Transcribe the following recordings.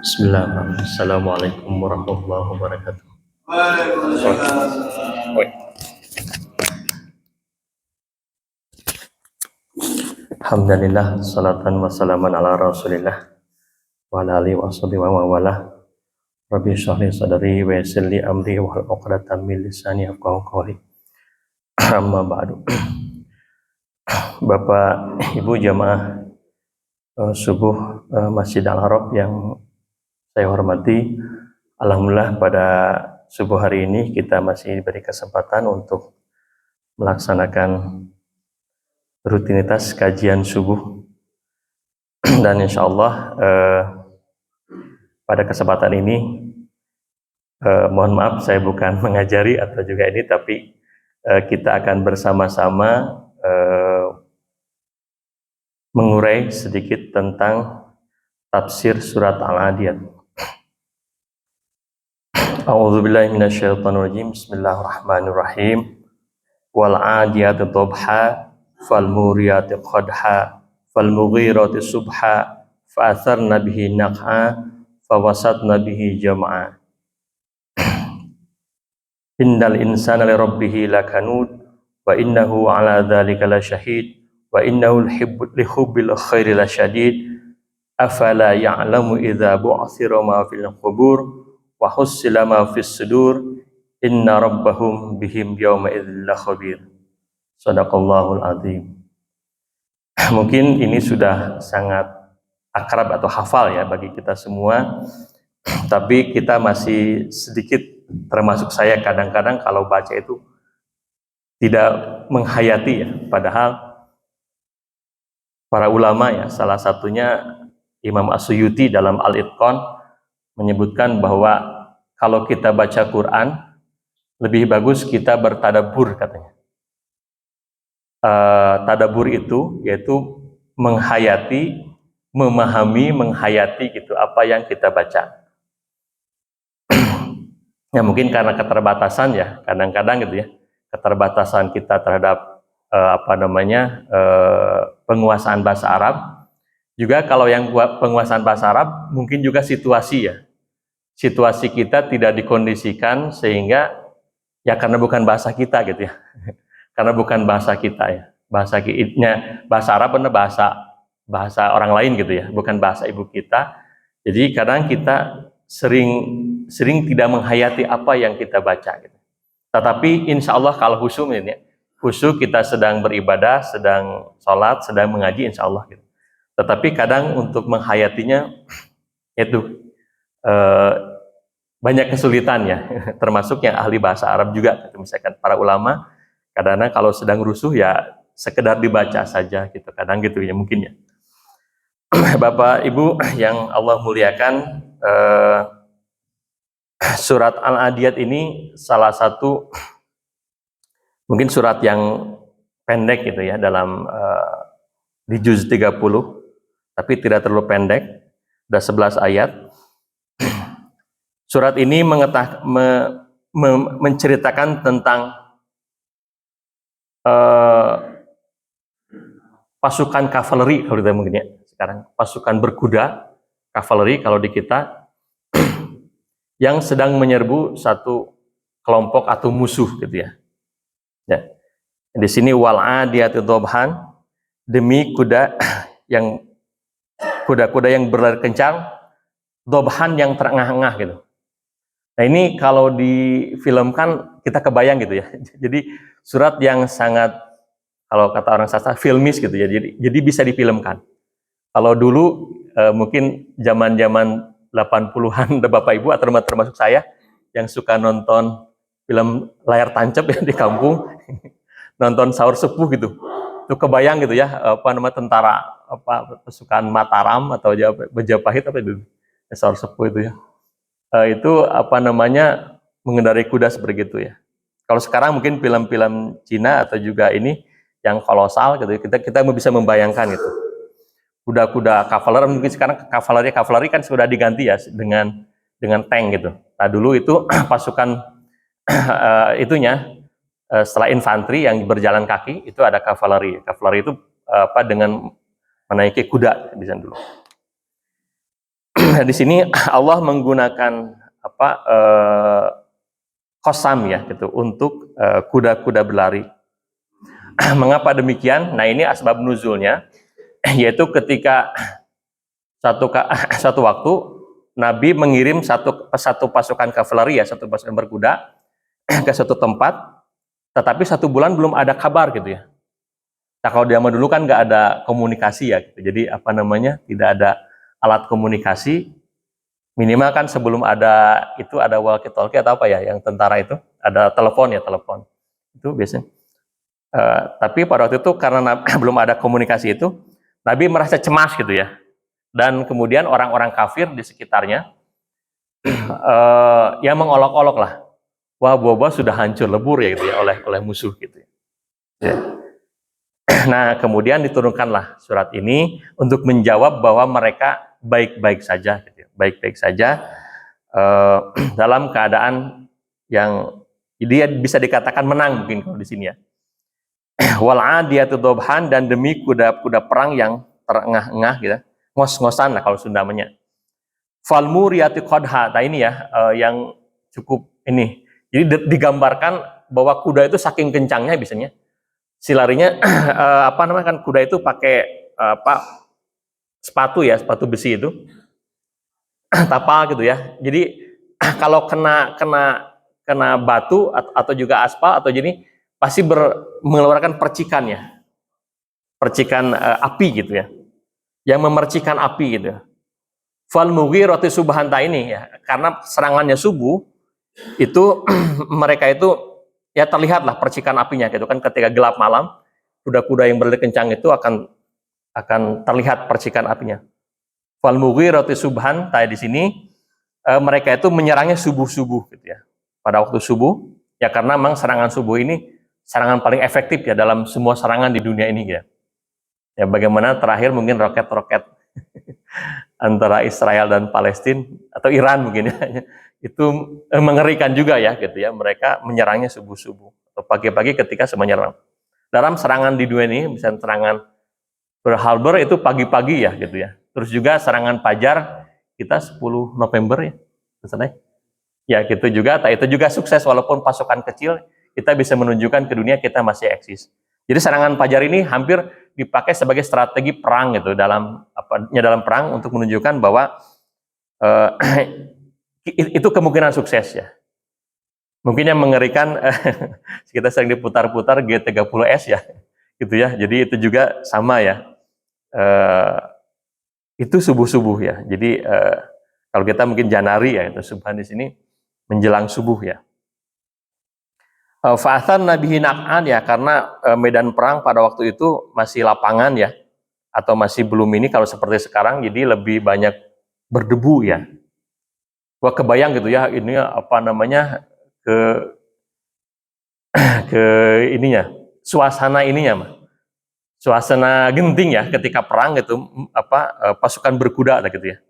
Bismillahirrahmanirrahim. Assalamualaikum warahmatullahi wabarakatuh. Oi. Alhamdulillah, salatan wassalaman ala rasulillah wa ala alihi wa sahbihi wa wala. Rabbi shrah li sadri wa yassir li amri wahlul 'uqdatam min lisani yafqahu qawli. Amma ba'du. Bapak Ibu jamaah subuh Masjid Al-Arab yang saya hormati, alhamdulillah pada subuh hari ini kita masih diberi kesempatan untuk melaksanakan rutinitas kajian subuh dan insya Allah pada kesempatan ini mohon maaf saya bukan mengajari atau juga ini, tapi kita akan bersama-sama mengurai sedikit tentang tafsir surat Al-Adiyat. A'udzubillahi minasyaitonirrajim. Bismillahirrahmanirrahim. Wal 'adiyati dhabha fal muriyati qadha fal mughirati subha fa atharna bihi naq'a fa wasatna bihi jam'a. Innal insana li rabbih lakanud wa innahu 'ala dzalika lasyahid wa innahu li hubbil khairi lasyadid. Afala ya'lamu idza bu'thira ma fil qubur wa hussila ma fis sudur inna rabbahum bihim yawma idzin lakhabir. Shadaqallahul azim. Mungkin ini sudah sangat akrab atau hafal ya bagi kita semua, tapi kita masih sedikit, termasuk saya kadang-kadang kalau baca itu tidak menghayati ya, padahal para ulama ya, salah satunya Imam As-Suyuti dalam Al-Itqan menyebutkan bahwa kalau kita baca Quran lebih bagus kita bertadabbur katanya. Tadabbur itu yaitu menghayati, memahami, menghayati gitu apa yang kita baca. Ya mungkin karena keterbatasan ya, kadang-kadang gitu ya, keterbatasan kita terhadap penguasaan bahasa Arab. Juga kalau yang penguasaan bahasa Arab mungkin juga situasi ya. Situasi kita tidak dikondisikan sehingga ya karena bukan bahasa kita gitu ya. Karena bukan bahasa kita ya. Bahasa Arab benar bahasa orang lain gitu ya, bukan bahasa ibu kita. Jadi kadang kita sering tidak menghayati apa yang kita baca gitu. Tetapi insya Allah kalau khusyuk ini, khusyuk kita sedang beribadah, sedang sholat, sedang mengaji insya Allah gitu. Tetapi kadang untuk menghayatinya itu banyak kesulitan ya, termasuk yang ahli bahasa Arab juga, misalkan para ulama kadang-kadang kalau sedang rusuh ya sekedar dibaca saja gitu, kadang gitu ya mungkin ya. Bapak Ibu yang Allah muliakan, surat Al-Adiyat ini salah satu mungkin surat yang pendek gitu ya, dalam di juz 30, tapi tidak terlalu pendek, ada 11 ayat. Surat ini menceritakan tentang pasukan kavaleri kalau kita mungkin ya sekarang, pasukan berkuda kavaleri kalau di kita yang sedang menyerbu satu kelompok atau musuh gitu ya. Ya. Di sini wal 'adiyati dhabhan, demi kuda-kuda yang berlari kencang, dhabhan yang terengah-engah gitu. Nah ini kalau difilmkan kita kebayang gitu ya. Jadi surat yang sangat, kalau kata orang sastra, filmis gitu ya. Jadi bisa difilmkan. Kalau dulu mungkin zaman-zaman 80-an Bapak Ibu atau termasuk saya yang suka nonton film layar tancap ya di kampung, nonton sahur sepuh gitu. Itu kebayang gitu ya, tentara pasukan Mataram atau Majapahit apa itu, sahur sepuh itu ya. Itu mengendarai kuda seperti itu ya. Kalau sekarang mungkin film-film Cina atau juga ini yang kolosal gitu, kita bisa membayangkan itu. Kuda-kuda kavaler, mungkin sekarang kavaleri kan sudah diganti ya dengan tank gitu. Nah dulu itu pasukan setelah infanteri yang berjalan kaki itu ada kavaleri. Kavaleri itu dengan menaiki kuda bisa dulu. di sini Allah menggunakan apa qasam ya gitu untuk kuda-kuda berlari. Mengapa demikian? Nah, ini asbab nuzulnya, yaitu ketika satu waktu Nabi mengirim satu pasukan kavaleri ya, satu pasukan berkuda ke satu tempat, tetapi 1 bulan belum ada kabar gitu ya. Nah, kalau zaman dulu kan nggak ada komunikasi ya, gitu. Jadi apa namanya, tidak ada alat komunikasi. Minimal kan sebelum ada itu ada walkie-talkie atau apa ya, yang tentara itu ada telepon ya, telepon itu biasanya. Tapi pada waktu itu karena belum ada komunikasi itu, Nabi merasa cemas gitu ya. Dan kemudian orang-orang kafir di sekitarnya yang mengolok-olok lah, wah boba sudah hancur lebur ya gitu ya oleh musuh gitu ya. Nah, kemudian diturunkanlah surat ini untuk menjawab bahwa mereka baik-baik saja gitu ya. Baik-baik saja dalam keadaan yang dia bisa dikatakan menang mungkin kalau di sini ya. Wal adiyatu dobhan, dan demi kuda-kuda perang yang terengah-engah gitu. Ngos-ngosan lah kalau Sunda namanya. Fal muriyati qadha. Nah, ini ya yang cukup ini. Jadi digambarkan bahwa kuda itu saking kencangnya biasanya si larinya apa namanya kan kuda itu pakai sepatu ya, sepatu besi itu. Tapal gitu ya. Jadi kalau kena batu atau juga aspal atau jadi pasti mengeluarkan percikannya, percikan api gitu ya, yang memercikan api gitu. Fal mughirati subhanta ini ya, karena serangannya subuh itu mereka itu ya terlihatlah percikan apinya gitu kan, ketika gelap malam kuda-kuda yang berlari kencang itu akan terlihat percikan apinya. Fal mughirati subhan, tadi di sini mereka itu menyerangnya subuh-subuh gitu ya. Pada waktu subuh ya, karena memang serangan subuh ini serangan paling efektif ya dalam semua serangan di dunia ini ya. Ya bagaimana terakhir mungkin roket-roket antara Israel dan Palestina atau Iran mungkin ya. Itu mengerikan juga ya gitu ya. Mereka menyerangnya subuh-subuh atau pagi-pagi ketika semuanya menyerang. Dalam serangan di dunia ini, misalnya serangan Pearl Harbor itu pagi-pagi ya gitu ya. Terus juga serangan Fajar kita 10 November ya. Misalnya. Ya gitu juga, itu juga sukses walaupun pasukan kecil, kita bisa menunjukkan ke dunia kita masih eksis. Jadi serangan Fajar ini hampir dipakai sebagai strategi perang gitu dalam perang untuk menunjukkan bahwa itu kemungkinan sukses ya. Mungkin yang mengerikan kita sering diputar-putar G30S ya, gitu ya. Jadi itu juga sama ya. Itu subuh-subuh ya. Jadi kalau kita mungkin Janari ya, itu subhan di sini menjelang subuh ya. Fa'athan nabihi naq'an ya, karena medan perang pada waktu itu masih lapangan ya, atau masih belum ini kalau seperti sekarang, jadi lebih banyak berdebu ya. Wah kebayang gitu ya, ini apa namanya ke ininya, suasana ininya, suasana genting ya ketika perang gitu, pasukan berkuda ada gitu ya.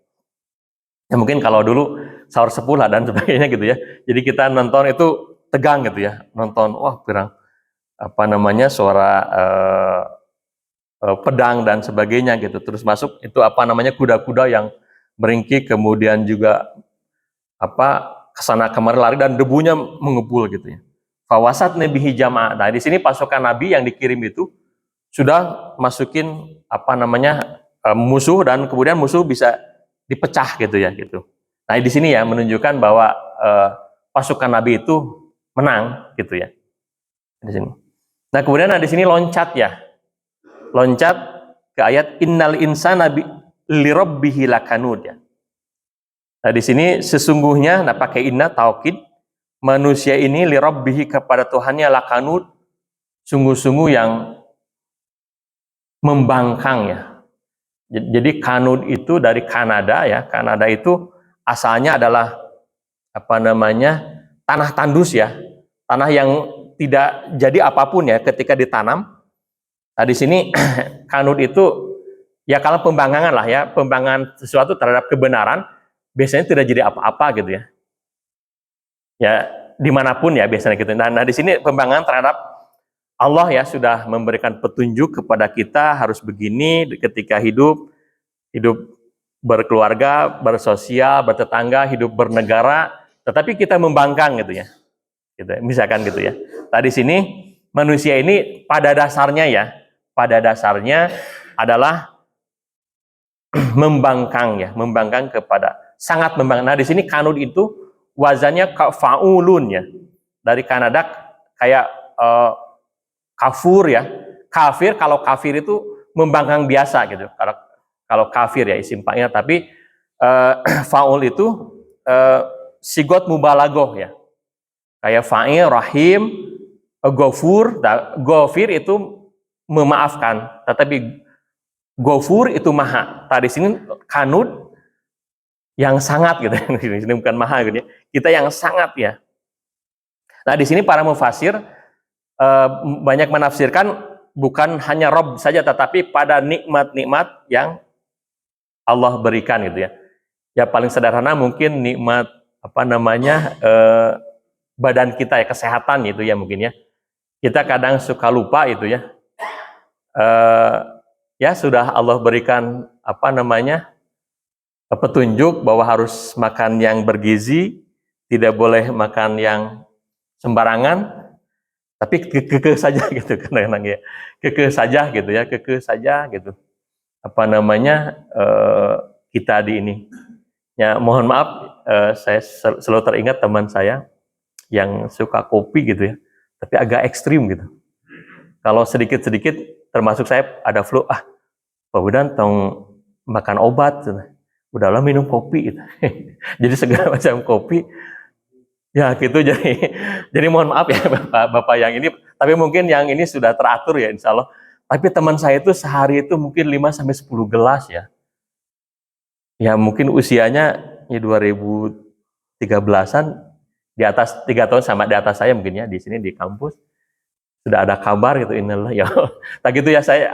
Ya mungkin kalau dulu sahur sepuh lah dan sebagainya gitu ya. Jadi kita nonton itu tegang gitu ya, nonton wah perang apa namanya suara pedang dan sebagainya gitu. Terus masuk itu apa namanya kuda-kuda yang meringkik, kemudian juga kesana kemari lari dan debunya mengepul gitu ya. Fawasat nabihi jamaah. Nah di sini pasukan Nabi yang dikirim itu sudah masukin musuh, dan kemudian musuh bisa dipecah gitu ya gitu. Nah di sini ya menunjukkan bahwa pasukan Nabi itu menang gitu ya di sini. Nah kemudian di sini loncat ke ayat innal insana lirabbihi lakanud ya. Nah di sini sesungguhnya pakai inna taukid, manusia ini lirabbihi kepada Tuhannya lakanud, sungguh-sungguh yang membangkang ya. Jadi kanud itu dari Kanada ya. Kanada itu asalnya adalah tanah tandus ya. Tanah yang tidak jadi apapun ya ketika ditanam. Nah di sini kanud itu ya kalau pembangkangan lah ya, pembangkangan sesuatu terhadap kebenaran biasanya tidak jadi apa-apa gitu ya. Ya dimanapun ya biasanya gitu. Nah di sini pembangkangan terhadap Allah ya sudah memberikan petunjuk kepada kita harus begini ketika hidup berkeluarga, bersosial, bertetangga, hidup bernegara, tetapi kita membangkang gitu ya. Gitu, misalkan gitu ya. Tadi sini manusia ini pada dasarnya adalah membangkang kepada sangat membangkang. Nah, di sini kanud itu wazannya faulun ya. Dari Kanada kayak kafur ya. Kafir, kalau kafir itu membangkang biasa gitu. Kalau kafir ya isim fa'il, tapi faul itu sigot mubalaghah ya. Kayak fa'il, rahim, ghafur, ghafir itu memaafkan, tetapi ghafur itu maha. Tadi sini kanud yang sangat gitu. Di sini bukan maha gitu ya. Kita yang sangat ya. Nah, di sini para mufasir banyak menafsirkan bukan hanya Rob saja, tetapi pada nikmat-nikmat yang Allah berikan gitu ya. Ya paling sederhana mungkin nikmat badan kita ya, kesehatan gitu ya mungkin ya. Kita kadang suka lupa itu ya. Ya sudah Allah berikan petunjuk bahwa harus makan yang bergizi, tidak boleh makan yang sembarangan. Tapi kekeh saja gitu kadang-kadang ya, kekeh saja gitu kita di ini ya. Mohon maaf, saya selalu teringat teman saya yang suka kopi gitu ya, tapi agak ekstrim gitu. Kalau sedikit-sedikit, termasuk saya ada flu, Pak Budan tong makan obat, udahlah minum kopi gitu. Jadi segala macam kopi. Ya gitu, jadi mohon maaf ya Bapak yang ini, tapi mungkin yang ini sudah teratur ya insya Allah. Tapi teman saya itu sehari itu mungkin 5-10 gelas ya. Ya mungkin usianya ya 2013-an, di atas 3 tahun sama di atas saya mungkin ya, di sini di kampus. Sudah ada kabar gitu, inilah ya. Tak gitu ya saya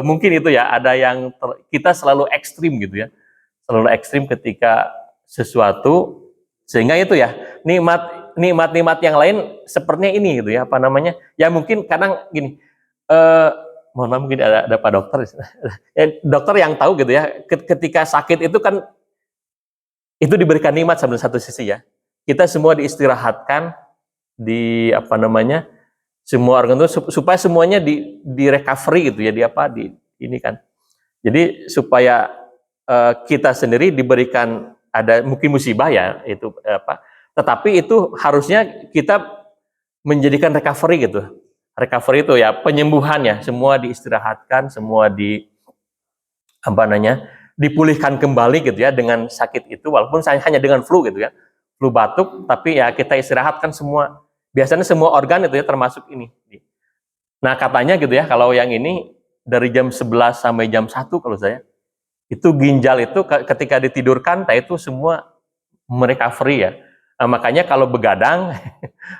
mungkin itu ya, ada yang kita selalu ekstrim gitu ya. Selalu ekstrim ketika sesuatu, sehingga itu ya nikmat-nikmat yang lain sepertinya ini gitu ya, ya mungkin kadang gini, mohon maaf mungkin ada Pak Dokter ya, dokter yang tahu gitu ya, ketika sakit itu kan itu diberikan nikmat sambil satu sisi ya, kita semua diistirahatkan di semua organ itu supaya semuanya di recovery gitu ya, di ini kan, jadi supaya kita sendiri diberikan ada mungkin musibah ya itu tetapi itu harusnya kita menjadikan recovery gitu. Recovery itu ya penyembuhan ya, semua diistirahatkan, semua dipulihkan kembali gitu ya dengan sakit itu, walaupun hanya dengan flu gitu ya, flu batuk, tapi ya kita istirahatkan semua. Biasanya semua organ itu ya termasuk ini. Nah katanya gitu ya, kalau yang ini dari jam 11 sampai jam 1 kalau saya, itu ginjal itu ketika ditidurkan, itu semua merecovery ya. Nah, makanya kalau begadang,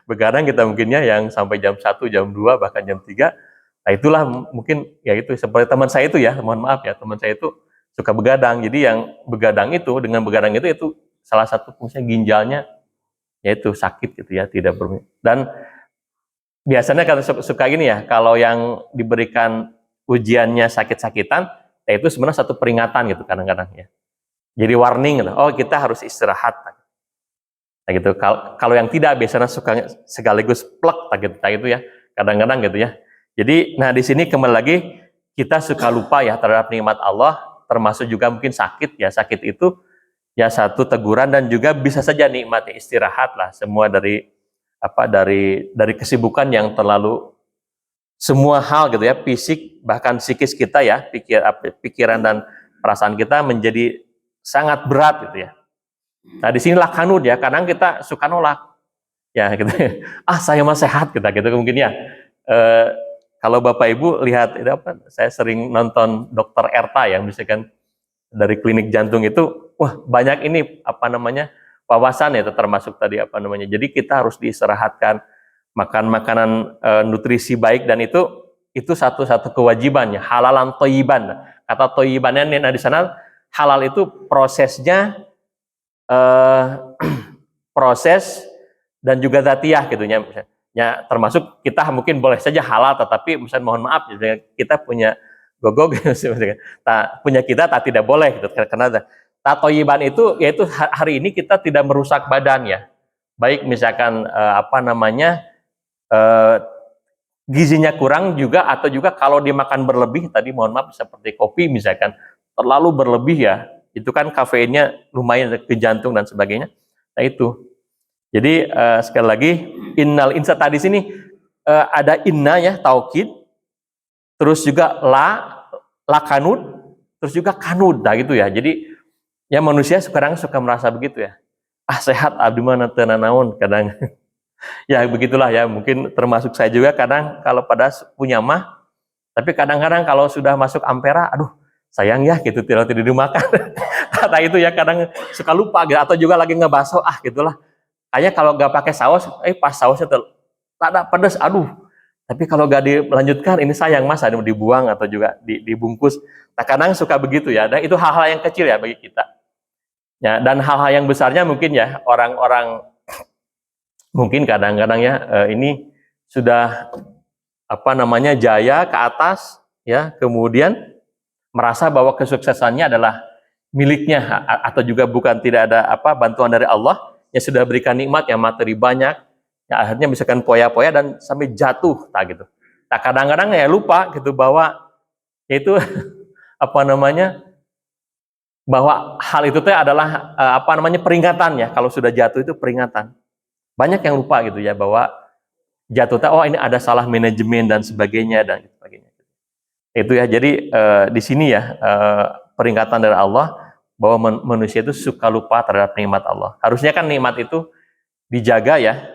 begadang kita mungkinnya yang sampai jam 1, jam 2, bahkan jam 3, nah itulah mungkin ya itu seperti teman saya itu ya, mohon maaf ya, teman saya itu suka begadang. Jadi yang begadang itu, dengan begadang itu salah satu fungsinya ginjalnya yaitu sakit gitu ya, tidak dan biasanya kalau suka gini ya, kalau yang diberikan ujiannya sakit-sakitan, itu sebenarnya satu peringatan gitu kadang-kadang ya. Jadi warning gitu. Oh, kita harus istirahat. Nah gitu. Kalau yang tidak biasanya suka sekaligus plek gitu ya. Kadang-kadang gitu ya. Jadi nah di sini kembali lagi kita suka lupa ya terhadap nikmat Allah, termasuk juga mungkin sakit ya. Sakit itu ya satu teguran, dan juga bisa saja nikmat ya, istirahat lah, semua dari kesibukan yang terlalu, semua hal gitu ya, fisik bahkan psikis kita ya, pikiran dan perasaan kita menjadi sangat berat gitu ya. Nah di sinilah kanud ya, kadang kita suka nolak ya gitu. Saya mah sehat gitu mungkin ya. Kalau Bapak Ibu lihat saya sering nonton Dokter Erta ya, misalkan dari klinik jantung itu, wah banyak ini wawasan ya, termasuk tadi jadi kita harus diistirahatkan, makan makanan nutrisi baik, dan itu satu-satu kewajibannya, halalan toyiban. Kata toyibannya di sana, halal itu prosesnya, proses dan juga zatiyah gitu ya, termasuk kita mungkin boleh saja halal, tetapi misalnya mohon maaf kita punya gogog punya kita tak tidak boleh gitu, karena tatoyiban itu yaitu hari ini kita tidak merusak badan ya, baik misalkan gizinya kurang juga, atau juga kalau dimakan berlebih tadi, mohon maaf, seperti kopi misalkan terlalu berlebih ya, itu kan kafeinnya lumayan ke jantung dan sebagainya. Nah itu, jadi sekali lagi, innal insa tadi sini ada inna ya, taukid, terus juga la kanud, terus juga kanud, nah gitu ya. Jadi ya manusia sekarang suka merasa begitu ya, sehat abdi mana tenanaun kadang. Ya begitulah ya, mungkin termasuk saya juga kadang kalau pada punya mah, tapi kadang-kadang kalau sudah masuk ampera, aduh sayang ya gitu, tidak dimakan. Kata itu ya, kadang suka lupa gitu, atau juga lagi ngebaso, gitulah. Kayaknya kalau nggak pakai saus, pas sausnya tak ada pedas, aduh. Tapi kalau nggak dilanjutkan, ini sayang mas, ada dibuang atau juga dibungkus. Nah kadang suka begitu ya, dan itu hal-hal yang kecil ya bagi kita. Ya, dan hal-hal yang besarnya mungkin ya, orang-orang mungkin kadang-kadang ya ini sudah jaya ke atas ya, kemudian merasa bahwa kesuksesannya adalah miliknya, atau juga bukan, tidak ada bantuan dari Allah yang sudah berikan nikmat yang materi banyak ya, akhirnya misalkan poya-poya dan sampai jatuh gitu. Nah kadang-kadang ya lupa gitu bahwa itu bahwa hal itu adalah peringatan ya, kalau sudah jatuh itu peringatan. Banyak yang lupa gitu ya, bahwa jatuh ini ada salah manajemen dan sebagainya dan sebagainya. Itu ya, jadi di sini ya peringatan dari Allah bahwa manusia itu suka lupa terhadap nikmat Allah. Harusnya kan nikmat itu dijaga ya,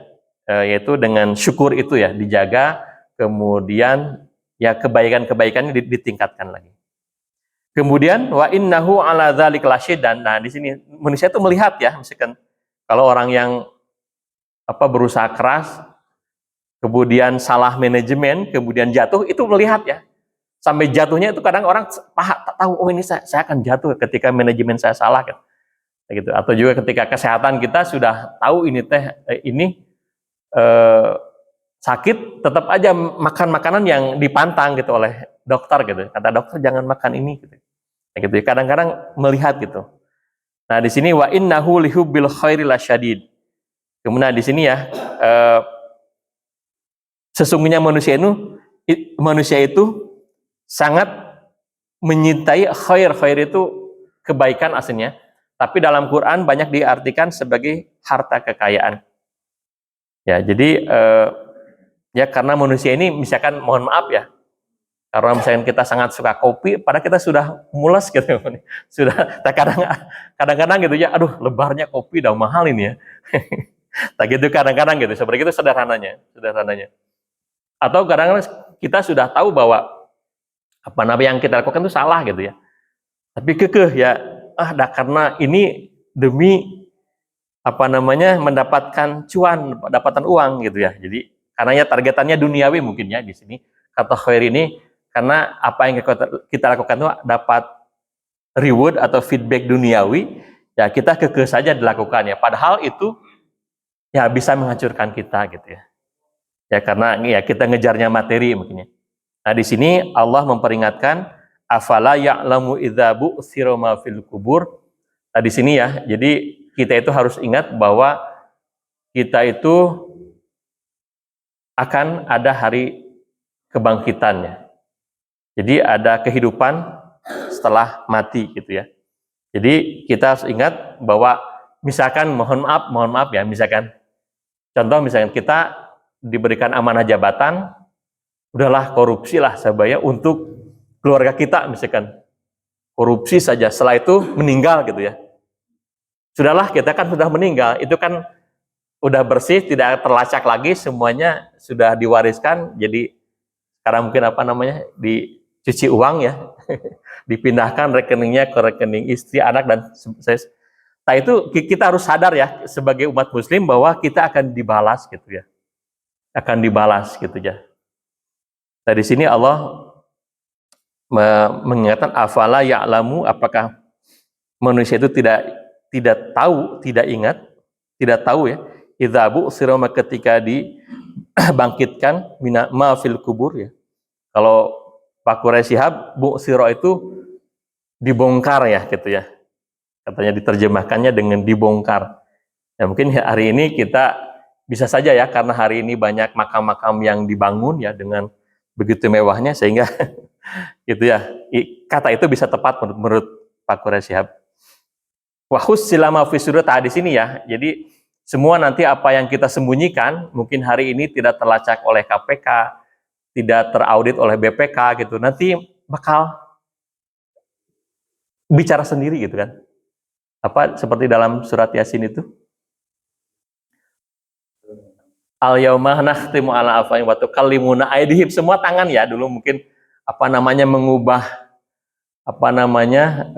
yaitu dengan syukur itu ya, dijaga, kemudian ya kebaikan-kebaikannya ditingkatkan lagi. Kemudian wa innahu ala dzalika lasyid, dan nah di sini manusia itu melihat ya, misalkan kalau orang yang berusaha keras, kemudian salah manajemen, kemudian jatuh, itu melihat ya. Sampai jatuhnya itu kadang orang tahu, oh ini saya akan jatuh ketika manajemen saya salah gitu. Atau juga ketika kesehatan kita sudah tahu ini sakit, tetap aja makan makanan yang dipantang gitu oleh dokter gitu. Kata dokter jangan makan ini gitu. Gitu. Kadang-kadang melihat gitu. Nah, di sini wa innahu lihubbil khairi lasyadid. Kemudian di sini ya, sesungguhnya manusia itu sangat menyintai khair. Khair itu kebaikan aslinya, tapi dalam Quran banyak diartikan sebagai harta kekayaan. Ya, jadi ya karena manusia ini misalkan, mohon maaf ya, karena misalkan kita sangat suka kopi, padahal kita sudah mules gitu, sudah kadang-kadang gitu ya, aduh lebarnya kopi udah mahal ini ya. Tak gitu kadang-kadang gitu, seperti itu sederhananya. Atau kadang-kadang kita sudah tahu bahwa yang kita lakukan itu salah gitu ya, tapi kekeh ya, karena ini demi mendapatkan cuan, mendapatkan uang gitu ya. Jadi karena ya targetannya duniawi mungkin ya di sini kata khair ini, karena apa yang kita lakukan itu dapat reward atau feedback duniawi, ya kita kekeh saja dilakukan ya, padahal itu ya bisa menghancurkan kita gitu ya. Ya karena ya kita ngejarnya materi mungkin ya. Nah di sini Allah memperingatkan, afala ya'lamu idza bu'thira ma fil kubur. Nah di sini ya, jadi kita itu harus ingat bahwa kita itu akan ada hari kebangkitannya. Jadi ada kehidupan setelah mati gitu ya. Jadi kita harus ingat bahwa misalkan mohon maaf ya, misalkan contoh, misalkan kita diberikan amanah jabatan, udahlah korupsi lah sebaya untuk keluarga kita, misalkan korupsi saja, setelah itu meninggal gitu ya. Sudahlah, kita kan sudah meninggal, itu kan udah bersih, tidak terlacak lagi, semuanya sudah diwariskan, jadi sekarang mungkin dicuci uang ya, dipindahkan rekeningnya ke rekening istri, anak, dan nah itu kita harus sadar ya sebagai umat muslim bahwa kita akan dibalas gitu ya, akan dibalas gitu ya. Nah di sini Allah mengingatkan, afala ya'lamu, apakah manusia itu tidak tahu, tidak ingat, tidak tahu ya, idza bu'thira, ketika dibangkitkan, ma fil kubur ya. Kalau Pak Quraish Shihab, bu'siro itu dibongkar ya gitu ya. Katanya diterjemahkannya dengan dibongkar. Ya mungkin hari ini kita bisa saja ya, karena hari ini banyak makam-makam yang dibangun ya dengan begitu mewahnya, sehingga gitu ya, kata itu bisa tepat menurut Pak Quraish Shihab. Wahus silama fisudur di sini ya. Jadi semua nanti apa yang kita sembunyikan mungkin hari ini tidak terlacak oleh KPK, tidak teraudit oleh BPK gitu. Nanti bakal bicara sendiri gitu kan. Apa seperti dalam surat Yasin itu? Al-yauma nakhtimu ala afwahihim wa tukallimuna aydihim, semua tangan ya, dulu mungkin apa namanya mengubah apa namanya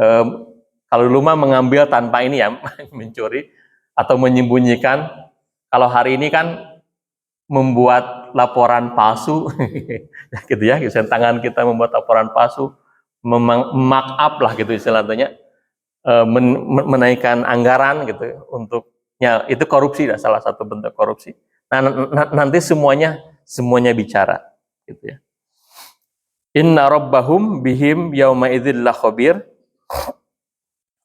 kalau dulu mah mengambil tanpa ini ya mencuri atau menyembunyikan. Kalau hari ini kan membuat laporan palsu gitu ya, tangan kita membuat laporan palsu, mark up lah gitu istilahnya, menaikkan anggaran gitu untuk ya, itu korupsi lah, salah satu bentuk korupsi. Nah, nanti semuanya bicara gitu ya. Inna rabbahum bihim yauma idzil lakhabir.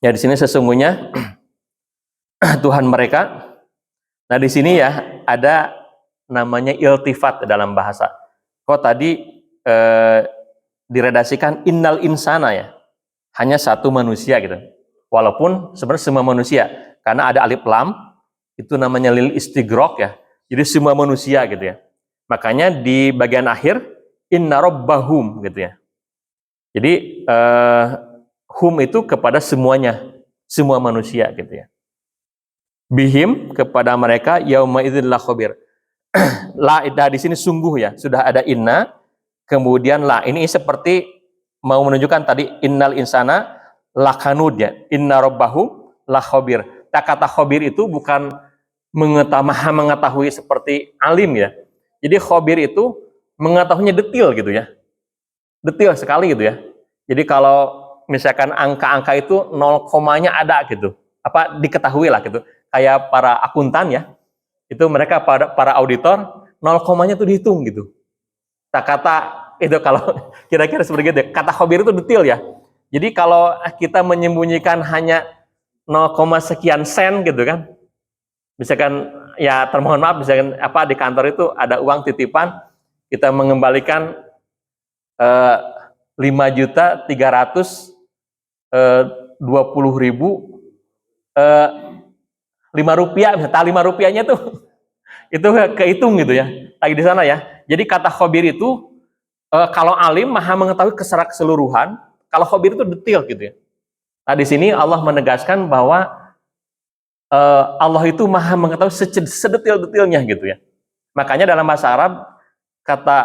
Ya di sini sesungguhnya Tuhan mereka. Nah di sini ya ada namanya iltifat dalam bahasa. Kok tadi diredasikan innal insana ya, hanya satu manusia gitu. Walaupun sebenarnya semua manusia, karena ada alif lam itu namanya lil istighraq ya. Jadi semua manusia gitu ya. Makanya di bagian akhir inna rabbahum gitu ya. Jadi hum itu kepada semuanya, semua manusia gitu ya. Bihim kepada mereka yauma idzil lakhabir. La di sini sungguh ya, sudah ada inna, kemudian la. Ini seperti mau menunjukkan tadi innal insana lakanud ya. Inna rabbahum lakhabir. Kata khabir itu bukan mengetahui seperti alim ya. Jadi khabir itu mengetahuinya detail gitu ya. Detail sekali gitu ya. Jadi kalau misalkan angka-angka itu 0, ada gitu. Apa diketahui lah gitu. Kayak para akuntan ya. Itu mereka para auditor 0, itu dihitung gitu. Kata itu kalau kira-kira seperti itu. Kata khabir itu detail ya. Jadi kalau kita menyembunyikan hanya 0, sekian sen gitu kan. Misalkan ya termohon maaf, misalkan apa di kantor itu ada uang titipan, kita mengembalikan 5.320.000 Rp5, misalnya 5 rupiahnya tuh itu kehitung gitu ya, lagi di sana ya. Jadi kata khabir itu kalau alim maha mengetahui secara keseluruhan, kalau khabir itu detail gitu ya. Nah di sini Allah menegaskan bahwa Allah itu maha mengetahui sedetail-detailnya gitu ya. Makanya dalam bahasa Arab kata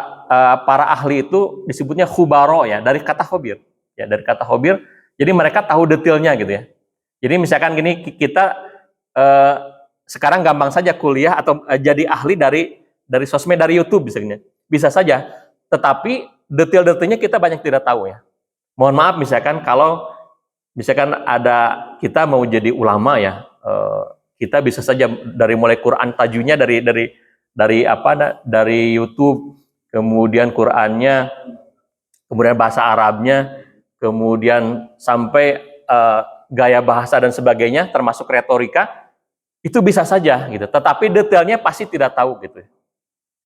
para ahli itu disebutnya khubaro ya, dari kata khabir ya, dari kata khabir. Jadi mereka tahu detailnya gitu ya. Jadi misalkan gini, kita sekarang gampang saja kuliah atau jadi ahli dari sosmed, dari YouTube misalnya, bisa saja. Tetapi detail-detailnya kita banyak tidak tahu ya. Mohon maaf misalkan kalau misalkan ada kita mau jadi ulama ya, kita bisa saja dari mulai Quran tajunya dari YouTube, kemudian Qurannya, kemudian bahasa Arabnya, kemudian sampai gaya bahasa dan sebagainya, termasuk retorika, itu bisa saja gitu. Tetapi detailnya pasti tidak tahu gitu.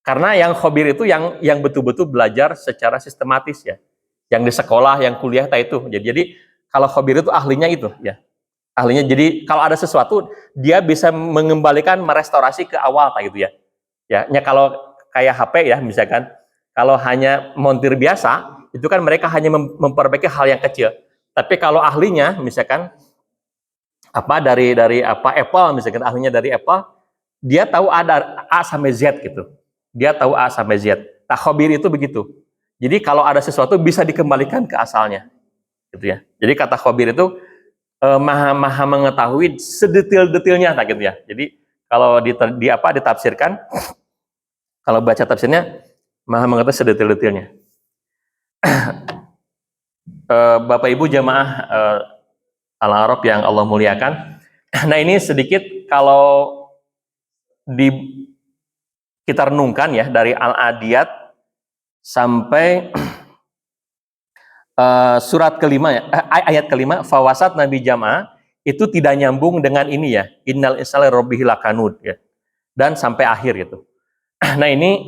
Karena yang khabir itu yang betul-betul belajar secara sistematis ya. Yang di sekolah, yang kuliah itu. Jadi kalau khabir itu ahlinya itu ya. Ahlinya, jadi kalau ada sesuatu dia bisa mengembalikan, merestorasi ke awal gitu ya. Ya kalau kayak HP ya misalkan, kalau hanya montir biasa itu kan mereka hanya memperbaiki hal yang kecil. Tapi kalau ahlinya misalkan apa dari Apple misalkan, ahlinya dari Apple, dia tahu ada A sampai Z gitu. Dia tahu A sampai Z. Nah, khabir itu begitu. Jadi kalau ada sesuatu bisa dikembalikan ke asalnya. Gitu ya. Jadi kata khabir itu maha mengetahui sedetail-detailnya gitu ya. Jadi kalau ditafsirkan, kalau baca tafsirnya maha mengetahui sedetail-detailnya. Bapak Ibu jamaah Al-Arab yang Allah muliakan. Nah ini sedikit kalau kita renungkan ya, dari Al-Adiyat sampai surat kelima ya, ayat kelima, fawasat Nabi Jamaah itu tidak nyambung dengan ini ya, innal insana rabbih lakanud ya, dan sampai akhir gitu. Nah ini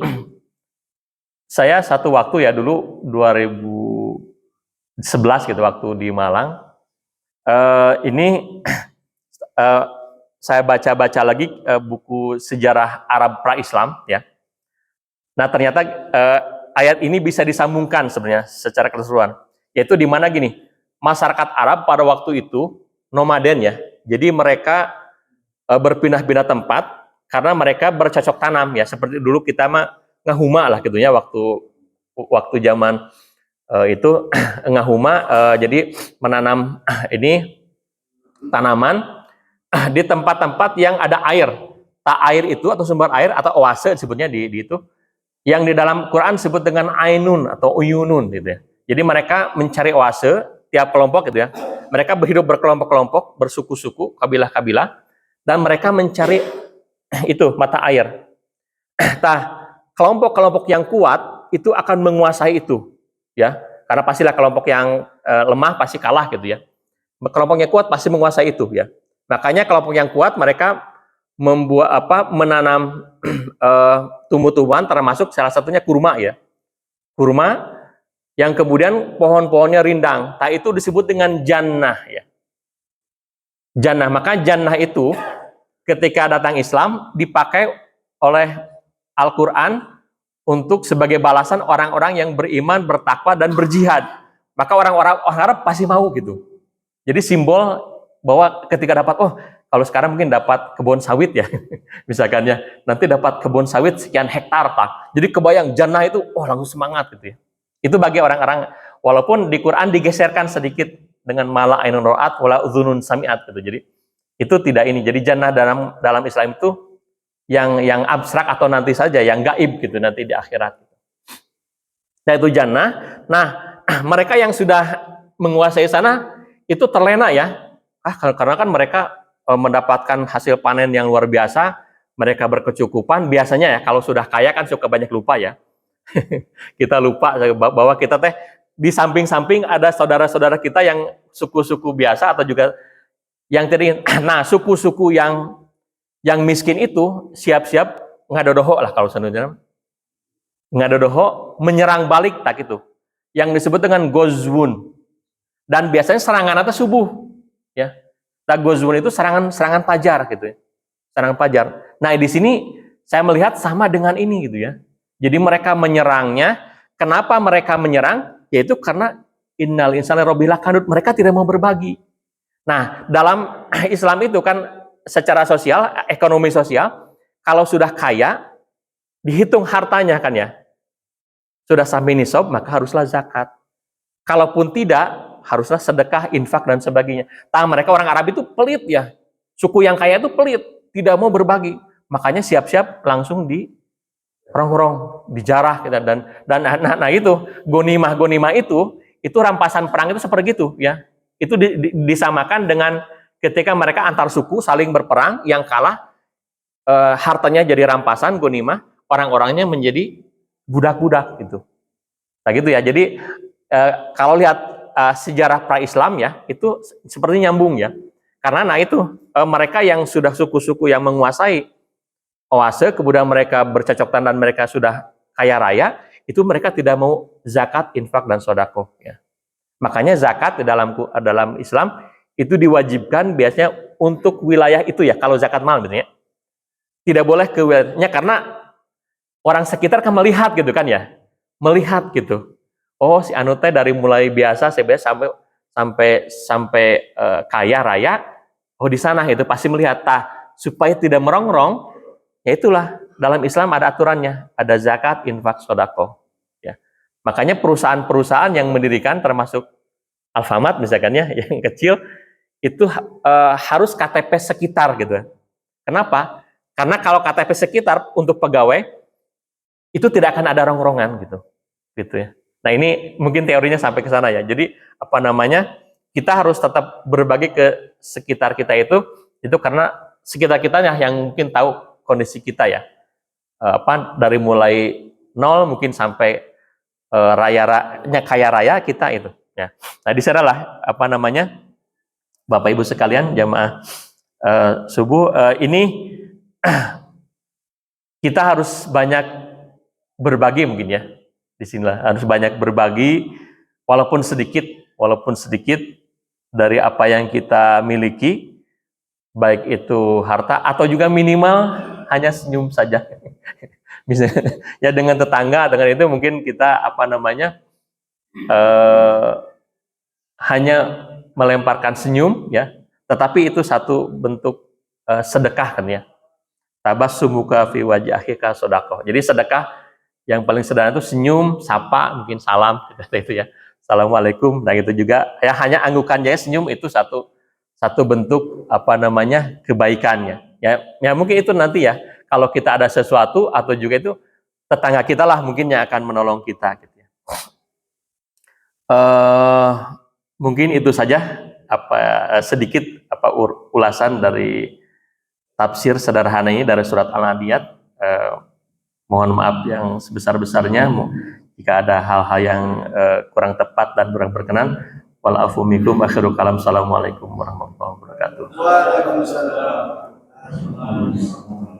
saya satu waktu ya dulu 2011 gitu waktu di Malang, ini saya baca-baca lagi buku sejarah Arab pra-Islam ya. Nah ternyata ayat ini bisa disambungkan sebenarnya secara keseluruhan, yaitu di mana gini, masyarakat Arab pada waktu itu nomaden ya, jadi mereka berpindah-pindah tempat karena mereka bercocok tanam ya, seperti dulu kita mah ngahuma lah gitu ya, waktu zaman itu ngahuma, jadi menanam ini tanaman di tempat-tempat yang ada air, tak air itu atau sumber air atau oase disebutnya di itu, yang di dalam Quran disebut dengan ainun atau uyunun gitu ya. Jadi mereka mencari oase, tiap kelompok gitu ya. Mereka berhidup berkelompok-kelompok, bersuku-suku, kabilah-kabilah, dan mereka mencari itu mata air. Nah, kelompok-kelompok yang kuat itu akan menguasai itu, ya. Karena pastilah kelompok yang lemah pasti kalah gitu ya. Kelompok yang kuat pasti menguasai itu ya. Makanya kelompok yang kuat mereka menanam tumbuh-tumbuhan, termasuk salah satunya kurma ya. Kurma yang kemudian pohon-pohonnya rindang. Nah, itu disebut dengan jannah ya. Jannah, maka jannah itu ketika datang Islam dipakai oleh Al-Qur'an untuk sebagai balasan orang-orang yang beriman, bertakwa dan berjihad. Maka orang-orang Arab pasti mau gitu. Jadi simbol bahwa ketika dapat, oh kalau sekarang mungkin dapat kebun sawit ya, misalkan ya, nanti dapat kebun sawit sekian hektar tak. Jadi kebayang jannah itu, oh langsung semangat gitu ya. Itu bagi orang-orang, walaupun di Quran digeserkan sedikit dengan mala ainun ra'at wala udzunun sami'at gitu. Jadi itu tidak ini. Jadi jannah dalam Islam itu yang abstrak atau nanti saja, yang gaib gitu nanti di akhirat. Nah itu jannah. Nah mereka yang sudah menguasai sana itu terlena ya. Karena kan mereka mendapatkan hasil panen yang luar biasa, mereka berkecukupan. Biasanya ya kalau sudah kaya kan suka banyak lupa ya. Kita lupa bahwa kita teh di samping-samping ada saudara-saudara kita yang suku-suku biasa atau juga yang tadi. Nah suku-suku yang miskin itu siap-siap ngadodoho lah kalau sebenarnya. Ngadodoho menyerang balik tak itu. Yang disebut dengan gozwun. Dan biasanya serangan atas subuh ya. Nah, gozwun itu serangan fajar gitu ya. Serangan fajar. Nah, di sini saya melihat sama dengan ini gitu ya. Jadi mereka menyerangnya, kenapa mereka menyerang? Yaitu karena innal insana rabbil lakanud, mereka tidak mau berbagi. Nah, dalam Islam itu kan secara sosial, ekonomi sosial, kalau sudah kaya dihitung hartanya kan ya. Sudah sampai nisab maka haruslah zakat. Kalaupun tidak, haruslah sedekah, infak dan sebagainya. Mereka orang Arab itu pelit ya. Suku yang kaya itu pelit, tidak mau berbagi. Makanya siap-siap langsung di rongrong, dijarah kita dan nah itu gonimah itu rampasan perang itu seperti itu ya. Itu disamakan dengan ketika mereka antar suku saling berperang, yang kalah hartanya jadi rampasan gonimah, orang-orangnya menjadi budak-budak gitu. Nah gitu ya. Jadi kalau lihat sejarah pra-Islam ya, itu seperti nyambung ya. Karena nah itu mereka yang sudah suku-suku yang menguasai oase, kemudian mereka bercocok tanam dan mereka sudah kaya raya, itu mereka tidak mau zakat, infak dan sodako ya. Makanya zakat di dalam Islam itu diwajibkan biasanya untuk wilayah itu ya. Kalau zakat mal gitu ya, tidak boleh ke wilayahnya karena orang sekitar kan melihat gitu kan ya, melihat gitu. Oh si anu teh dari mulai biasa sampai kaya raya, oh di sana itu pasti melihat. Supaya tidak merongrong, ya itulah dalam Islam ada aturannya, ada zakat, infak, sodako. Ya, makanya perusahaan-perusahaan yang mendirikan termasuk Alfamart misalkan ya, yang kecil itu harus KTP sekitar gitu. Kenapa? Karena kalau KTP sekitar untuk pegawai itu tidak akan ada rongrongan gitu ya. Nah ini mungkin teorinya sampai ke sana ya. Jadi apa namanya, kita harus tetap berbagi ke sekitar kita itu karena sekitar kitanya yang mungkin tahu kondisi kita ya. Dari mulai nol mungkin sampai kaya raya kita itu. Ya. Nah, di sanalah apa namanya, Bapak Ibu sekalian jamaah subuh, ini kita harus banyak berbagi mungkin ya. Disinilah harus banyak berbagi, walaupun sedikit dari apa yang kita miliki, baik itu harta atau juga minimal hanya senyum saja. Misalnya ya dengan tetangga, dengan itu mungkin kita apa namanya hanya melemparkan senyum ya, tetapi itu satu bentuk sedekah kan ya. Tabassumuka fi wajhi akhika sedekah. Jadi sedekah yang paling sederhana itu senyum, sapa, mungkin salam itu ya. Assalamualaikum. Nah itu juga ya, hanya anggukan jaya senyum itu satu bentuk apa namanya kebaikannya. Ya mungkin itu nanti ya, kalau kita ada sesuatu atau juga itu tetangga kita lah mungkin yang akan menolong kita gitu ya. Mungkin itu saja sedikit ulasan dari tafsir sederhana ini dari surat Al-Adiyat. Mohon maaf yang sebesar-besarnya jika ada hal-hal yang kurang tepat dan kurang berkenan. Wal-afu minkum, akhirul kalam. Assalamualaikum warahmatullahi wabarakatuh. Waalaikumsalam.